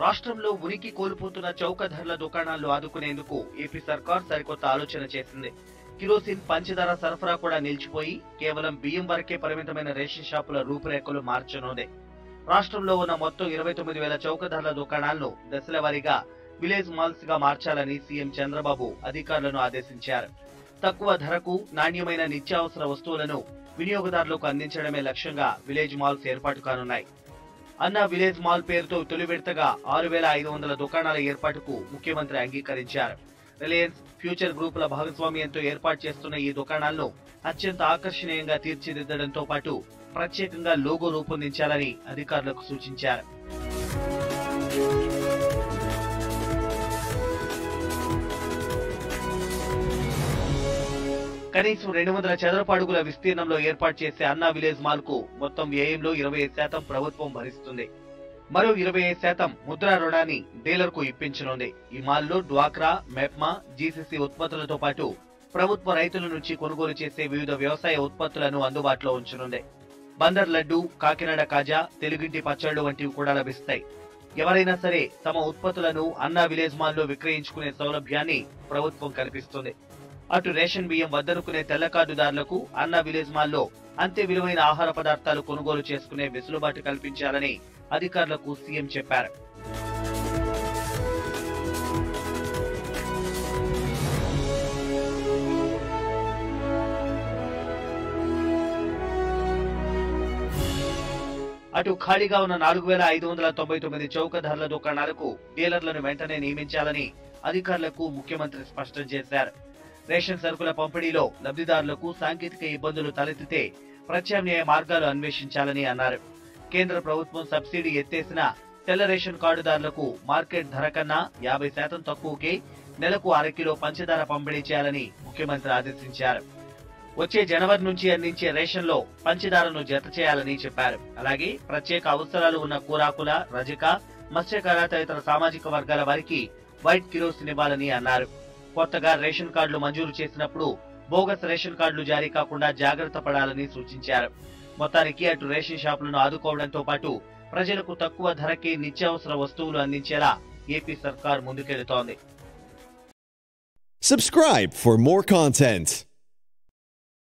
రాష్ట్రంలో ఉనికి కోల్పోతున్న చౌక ధరల దుకాణాలను ఆదుకునేందుకు ఏపీ సర్కార్ సరికొత్త ఆలోచన చేసింది. కిరోసిన్, పంచదార సరఫరా కూడా నిలిచిపోయి కేవలం బియ్యం వరకే పరిమితమైన రేషన్ షాపుల రూపురేఖలు మార్చనుంది. రాష్ట్రంలో ఉన్న మొత్తం 29,000 చౌక ధరల దుకాణాలను దశల వారీగా విలేజ్ మాల్స్ గా మార్చాలని సీఎం చంద్రబాబు అధికారులను ఆదేశించారు. తక్కువ ధరకు నాణ్యమైన నిత్యావసర వస్తువులను వినియోగదారులకు అందించడమే లక్ష్యంగా విలేజ్ మాల్స్ ఏర్పాటు కానున్నాయి. అన్నా విలేజ్ మాల్ పేరుతో తొలి విడతగా 6,500 దుకాణాల ఏర్పాటుకు ముఖ్యమంత్రి అంగీకరించారు. రిలయన్స్, ఫ్యూచర్ గ్రూపుల భాగస్వామ్యంతో ఏర్పాటు చేస్తున్న ఈ దుకాణాలను అత్యంత ఆకర్షణీయంగా తీర్చిదిద్దడంతో పాటు ప్రత్యేకంగా లోగో రూపొందించాలని అధికారులకు సూచించారు. కనీసం 200 చదరపు అడుగుల విస్తీర్ణంలో ఏర్పాటు చేసే అన్నా విలేజ్ మాల్ కు మొత్తం వ్యయంలో 25% ప్రభుత్వం భరిస్తుంది. మరో 25% ముద్రా రుణాన్ని డీలర్ కు ఇప్పించనుంది. ఈ మాల్లో డ్వాక్రా, మెప్మా, జీసీసీ ఉత్పత్తులతో పాటు ప్రభుత్వ రైతుల నుంచి కొనుగోలు చేసే వివిధ వ్యవసాయ ఉత్పత్తులను అందుబాటులో ఉంచనుంది. బందర్ లడ్డు, కాకినాడ కాజా, తెలుగింటి పచ్చళ్లు వంటివి కూడా లభిస్తాయి. ఎవరైనా సరే తమ ఉత్పత్తులను అన్నా విలేజ్ మాల్లో విక్రయించుకునే సౌలభ్యాన్ని ప్రభుత్వం కల్పిస్తుంది. అటు రేషన్ బియ్యం వద్దనుకునే తెల్ల కార్డుదారులకు అన్నా విలేజ్ మాల్లో అంతే విలువైన ఆహార పదార్థాలు కొనుగోలు చేసుకునే వెసులుబాటు కల్పించాలని అధికారులకు సీఎం చెప్పారు. అటు ఖాళీగా ఉన్న 4,599 చౌక ధరల దుకాణాలకు డీలర్లను వెంటనే నియమించాలని అధికారులకు ముఖ్యమంత్రి స్పష్టం చేశారు. రేషన్ సరుకుల పంపిణీలో లబ్ధిదారులకు సాంకేతిక ఇబ్బందులు తలెత్తితే ప్రత్యామ్నాయ మార్గాలు అన్వేషించాలని అన్నారు. కేంద్ర ప్రభుత్వం సబ్సిడీ ఎత్తేసిన తెల్ల రేషన్ కార్డుదారులకు మార్కెట్ ధర కన్నా 50% తక్కువకే నెలకు 1/2 కిలో పంచదార పంపిణీ చేయాలని ముఖ్యమంత్రి ఆదేశించారు. వచ్చే జనవరి నుంచి అందించే రేషన్ లో పంచదారను జత చేయాలని చెప్పారు. అలాగే ప్రత్యేక అవసరాలు ఉన్న కూరాకుల, రజక, మత్స్యకార తదితర సామాజిక వర్గాల వారికి వైట్ కిరోసిన్ ఇవ్వాలని అన్నారు. కొత్తగా రేషన్ కార్డులు మంజూరు చేసినప్పుడు బోగస్ రేషన్ కార్డులు జారీ కాకుండా జాగ్రత్త పడాలని సూచించారు. మొత్తానికి అటు రేషన్ షాపులను ఆదుకోవడంతో పాటు ప్రజలకు తక్కువ ధరకే నిత్యావసర వస్తువులు అందించేలా ఏపీ సర్కార్ ముందుకెళ్తోంది. Subscribe for more content.